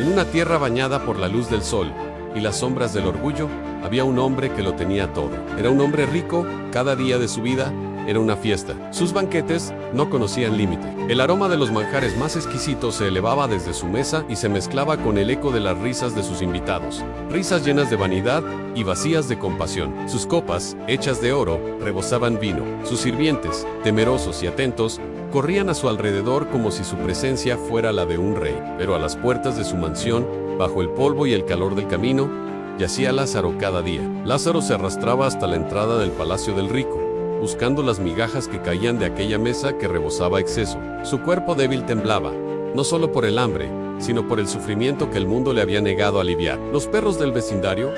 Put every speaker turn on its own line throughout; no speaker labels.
En una tierra bañada por la luz del sol y las sombras del orgullo, había un hombre que lo tenía todo. Era un hombre rico, cada día de su vida era una fiesta. Sus banquetes no conocían límite. El aroma de los manjares más exquisitos se elevaba desde su mesa y se mezclaba con el eco de las risas de sus invitados. Risas llenas de vanidad y vacías de compasión. Sus copas, hechas de oro, rebosaban vino. Sus sirvientes, temerosos y atentos, corrían a su alrededor como si su presencia fuera la de un rey. Pero a las puertas de su mansión, bajo el polvo y el calor del camino, yacía Lázaro cada día. Lázaro se arrastraba hasta la entrada del palacio del rico, buscando las migajas que caían de aquella mesa que rebosaba exceso. Su cuerpo débil temblaba, no solo por el hambre, sino por el sufrimiento que el mundo le había negado a aliviar. Los perros del vecindario,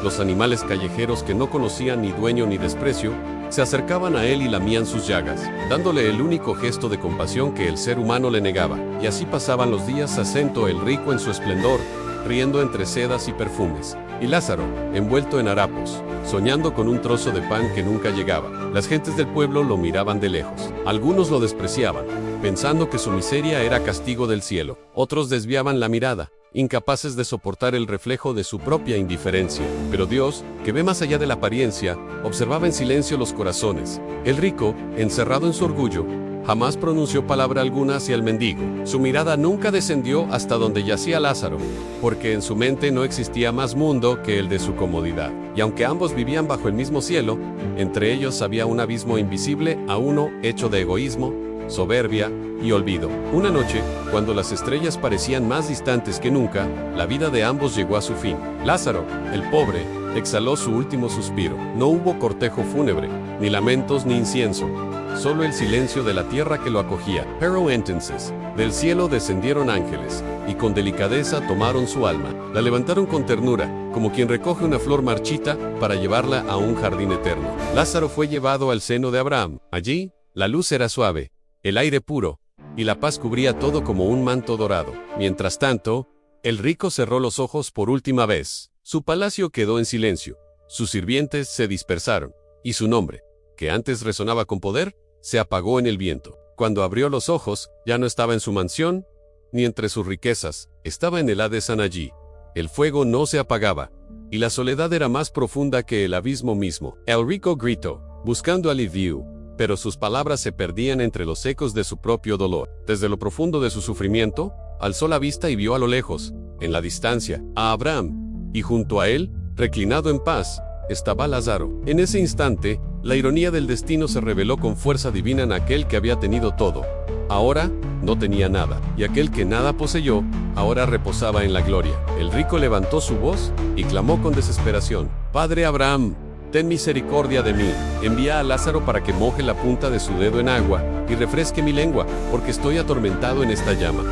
los animales callejeros que no conocían ni dueño ni desprecio, se acercaban a él y lamían sus llagas, dándole el único gesto de compasión que el ser humano le negaba. Y así pasaban los días, acento el rico en su esplendor, riendo entre sedas y perfumes, y Lázaro, envuelto en harapos, soñando con un trozo de pan que nunca llegaba. Las gentes del pueblo lo miraban de lejos. Algunos lo despreciaban, pensando que su miseria era castigo del cielo. Otros desviaban la mirada, incapaces de soportar el reflejo de su propia indiferencia. Pero Dios, que ve más allá de la apariencia, observaba en silencio los corazones. El rico, encerrado en su orgullo, jamás pronunció palabra alguna hacia el mendigo. Su mirada nunca descendió hasta donde yacía Lázaro, porque en su mente no existía más mundo que el de su comodidad. Y aunque ambos vivían bajo el mismo cielo, entre ellos había un abismo invisible a uno hecho de egoísmo, soberbia y olvido. Una noche, cuando las estrellas parecían más distantes que nunca, la vida de ambos llegó a su fin. Lázaro, el pobre, exhaló su último suspiro. No hubo cortejo fúnebre, ni lamentos ni incienso, solo el silencio de la tierra que lo acogía. Pero entonces, del cielo descendieron ángeles, y con delicadeza tomaron su alma. La levantaron con ternura, como quien recoge una flor marchita para llevarla a un jardín eterno. Lázaro fue llevado al seno de Abraham. Allí, la luz era suave, el aire puro, y la paz cubría todo como un manto dorado. Mientras tanto, el rico cerró los ojos por última vez. Su palacio quedó en silencio, sus sirvientes se dispersaron, y su nombre, que antes resonaba con poder, se apagó en el viento. Cuando abrió los ojos, ya no estaba en su mansión, ni entre sus riquezas, estaba en el Hades allí. El fuego no se apagaba, y la soledad era más profunda que el abismo mismo. El rico gritó, buscando alivio, pero sus palabras se perdían entre los ecos de su propio dolor. Desde lo profundo de su sufrimiento, alzó la vista y vio a lo lejos, en la distancia, a Abraham, y junto a él, reclinado en paz, estaba Lázaro. En ese instante, la ironía del destino se reveló con fuerza divina en aquel que había tenido todo. Ahora, no tenía nada, y aquel que nada poseyó, ahora reposaba en la gloria. El rico levantó su voz y clamó con desesperación: «Padre Abraham, ten misericordia de mí, envía a Lázaro para que moje la punta de su dedo en agua y refresque mi lengua, porque estoy atormentado en esta llama».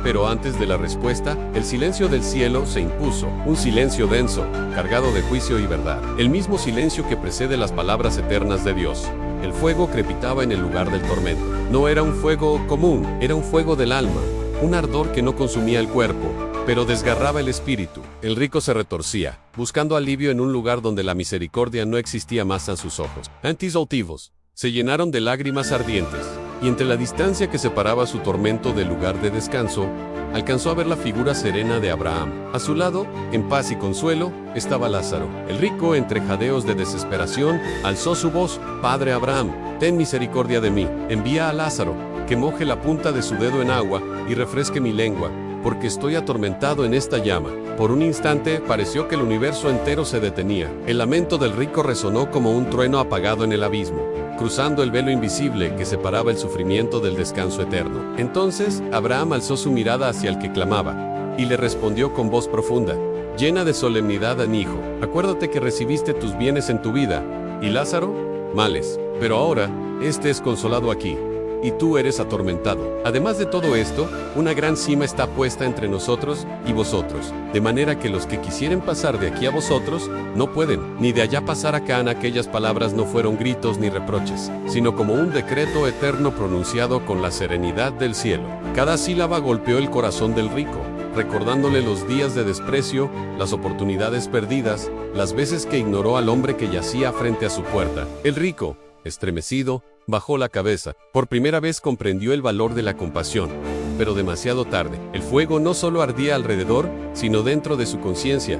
Pero antes de la respuesta, el silencio del cielo se impuso, un silencio denso, cargado de juicio y verdad. El mismo silencio que precede las palabras eternas de Dios. El fuego crepitaba en el lugar del tormento. No era un fuego común, era un fuego del alma, un ardor que no consumía el cuerpo, pero desgarraba el espíritu. El rico se retorcía, buscando alivio en un lugar donde la misericordia no existía más a sus ojos. Antes altivos se llenaron de lágrimas ardientes, y entre la distancia que separaba su tormento del lugar de descanso, alcanzó a ver la figura serena de Abraham. A su lado, en paz y consuelo, estaba Lázaro. El rico, entre jadeos de desesperación, alzó su voz: «Padre Abraham, ten misericordia de mí, envía a Lázaro, que moje la punta de su dedo en agua y refresque mi lengua, porque estoy atormentado en esta llama». Por un instante, pareció que el universo entero se detenía. El lamento del rico resonó como un trueno apagado en el abismo, cruzando el velo invisible que separaba el sufrimiento del descanso eterno. Entonces, Abraham alzó su mirada hacia el que clamaba, y le respondió con voz profunda, llena de solemnidad: «Hijo, acuérdate que recibiste tus bienes en tu vida, y Lázaro, males. Pero ahora, este es consolado aquí, y tú eres atormentado. Además de todo esto, una gran cima está puesta entre nosotros y vosotros, de manera que los que quisieren pasar de aquí a vosotros, no pueden, ni de allá pasar acá». Aquellas palabras no fueron gritos ni reproches, sino como un decreto eterno pronunciado con la serenidad del cielo. Cada sílaba golpeó el corazón del rico, recordándole los días de desprecio, las oportunidades perdidas, las veces que ignoró al hombre que yacía frente a su puerta. El rico, estremecido, bajó la cabeza. Por primera vez comprendió el valor de la compasión. pero demasiado tarde. El fuego no solo ardía alrededor, sino dentro de su conciencia,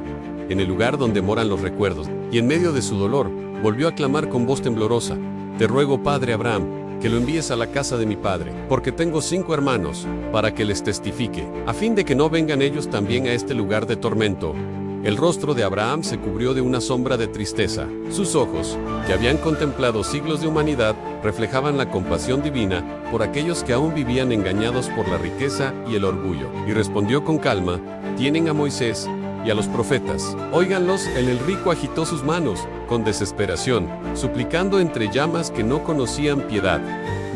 en el lugar donde moran los recuerdos, y en medio de su dolor, volvió a clamar con voz temblorosa: «Te ruego, padre Abraham, que lo envíes a la casa de mi padre, porque tengo 5 hermanos, para que les testifique, a fin de que no vengan ellos también a este lugar de tormento». El rostro de Abraham se cubrió de una sombra de tristeza. Sus ojos, que habían contemplado siglos de humanidad, reflejaban la compasión divina por aquellos que aún vivían engañados por la riqueza y el orgullo. Y respondió con calma: «Tienen a Moisés y a los profetas. Óiganlos». El rico agitó sus manos, con desesperación, suplicando entre llamas que no conocían piedad: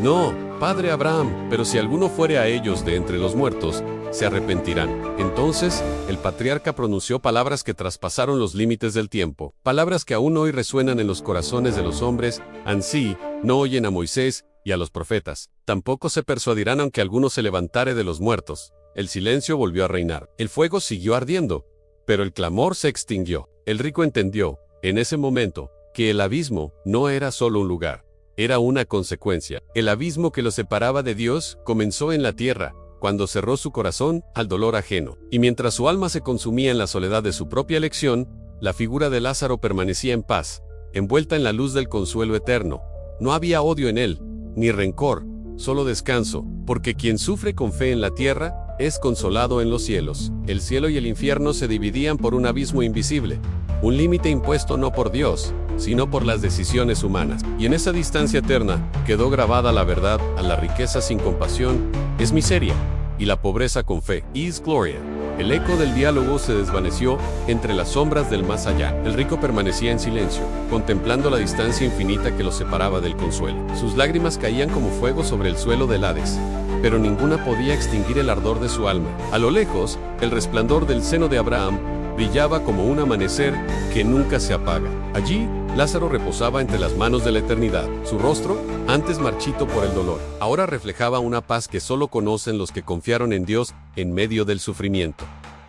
«No, padre Abraham, pero si alguno fuere a ellos de entre los muertos, se arrepentirán». Entonces, el patriarca pronunció palabras que traspasaron los límites del tiempo, palabras que aún hoy resuenan en los corazones de los hombres: «Ansí, no oyen a Moisés y a los profetas, tampoco se persuadirán aunque alguno se levantare de los muertos». El silencio volvió a reinar. El fuego siguió ardiendo, pero el clamor se extinguió. El rico entendió, en ese momento, que el abismo no era solo un lugar, era una consecuencia. El abismo que lo separaba de Dios comenzó en la tierra, cuando cerró su corazón al dolor ajeno. Y mientras su alma se consumía en la soledad de su propia elección, la figura de Lázaro permanecía en paz, envuelta en la luz del consuelo eterno. No había odio en él, ni rencor, solo descanso, porque quien sufre con fe en la tierra es consolado en los cielos. El cielo y el infierno se dividían por un abismo invisible, un límite impuesto no por Dios, sino por las decisiones humanas. Y en esa distancia eterna quedó grabada la verdad: a la riqueza sin compasión es miseria, y la pobreza con fe is gloria. El eco del diálogo se desvaneció entre las sombras del más allá. El rico permanecía en silencio, contemplando la distancia infinita que lo separaba del consuelo. Sus lágrimas caían como fuego sobre el suelo del Hades, pero ninguna podía extinguir el ardor de su alma. A lo lejos, el resplandor del seno de Abraham brillaba como un amanecer que nunca se apaga. Allí, Lázaro reposaba entre las manos de la eternidad. Su rostro, antes marchito por el dolor, ahora reflejaba una paz que solo conocen los que confiaron en Dios en medio del sufrimiento.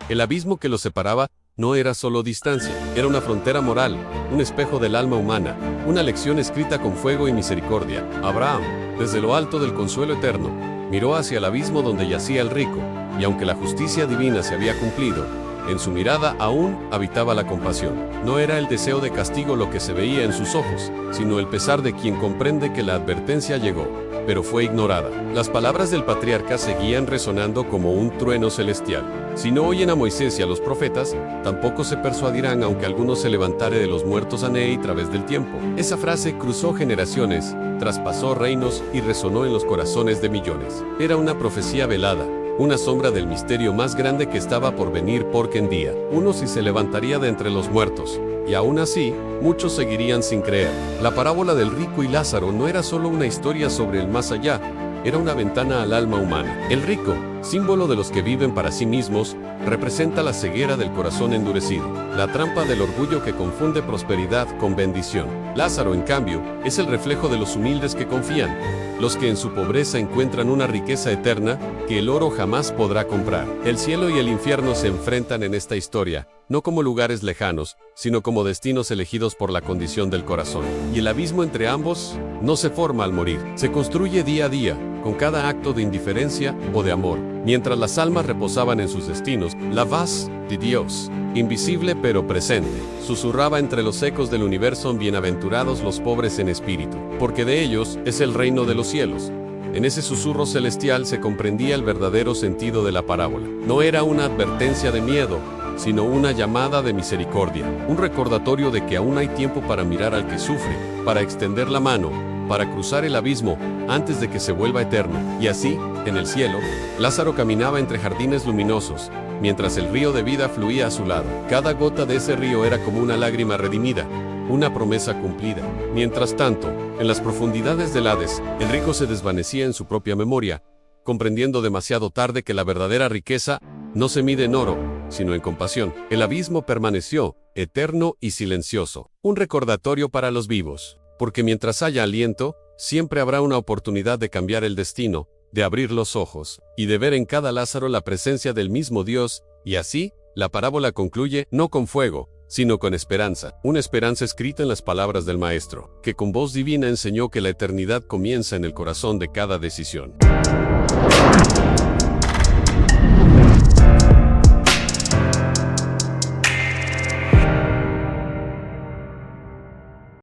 El abismo que los separaba no era solo distancia, era una frontera moral, un espejo del alma humana, una lección escrita con fuego y misericordia. Abraham, desde lo alto del consuelo eterno, miró hacia el abismo donde yacía el rico, y aunque la justicia divina se había cumplido, en su mirada aún habitaba la compasión. No era el deseo de castigo lo que se veía en sus ojos, sino el pesar de quien comprende que la advertencia llegó, pero fue ignorada. Las palabras del patriarca seguían resonando como un trueno celestial: «Si no oyen a Moisés y a los profetas, tampoco se persuadirán aunque alguno se levantare de los muertos a través del tiempo». Esa frase cruzó generaciones, traspasó reinos y resonó en los corazones de millones. Era una profecía velada, una sombra del misterio más grande que estaba por venir, porque en día uno sí se levantaría de entre los muertos, y aún así, muchos seguirían sin creer. La parábola del rico y Lázaro no era solo una historia sobre el más allá, era una ventana al alma humana. El rico, símbolo de los que viven para sí mismos, representa la ceguera del corazón endurecido, la trampa del orgullo que confunde prosperidad con bendición. Lázaro, en cambio, es el reflejo de los humildes que confían, los que en su pobreza encuentran una riqueza eterna que el oro jamás podrá comprar. El cielo y el infierno se enfrentan en esta historia, no como lugares lejanos, sino como destinos elegidos por la condición del corazón. Y el abismo entre ambos no se forma al morir, se construye día a día, con cada acto de indiferencia o de amor. Mientras las almas reposaban en sus destinos, la voz de Dios, invisible pero presente, susurraba entre los ecos del universo: «Bienaventurados los pobres en espíritu, porque de ellos es el reino de los cielos». En ese susurro celestial se comprendía el verdadero sentido de la parábola. No era una advertencia de miedo, sino una llamada de misericordia, un recordatorio de que aún hay tiempo para mirar al que sufre, para extender la mano, para cruzar el abismo antes de que se vuelva eterno. Y así, en el cielo, Lázaro caminaba entre jardines luminosos, mientras el río de vida fluía a su lado. Cada gota de ese río era como una lágrima redimida, una promesa cumplida. Mientras tanto, en las profundidades del Hades, el rico se desvanecía en su propia memoria, comprendiendo demasiado tarde que la verdadera riqueza no se mide en oro, sino en compasión. El abismo permaneció, eterno y silencioso, un recordatorio para los vivos, porque mientras haya aliento, siempre habrá una oportunidad de cambiar el destino, de abrir los ojos, y de ver en cada Lázaro la presencia del mismo Dios. Y así, la parábola concluye, no con fuego, sino con esperanza, una esperanza escrita en las palabras del Maestro, que con voz divina enseñó que la eternidad comienza en el corazón de cada decisión.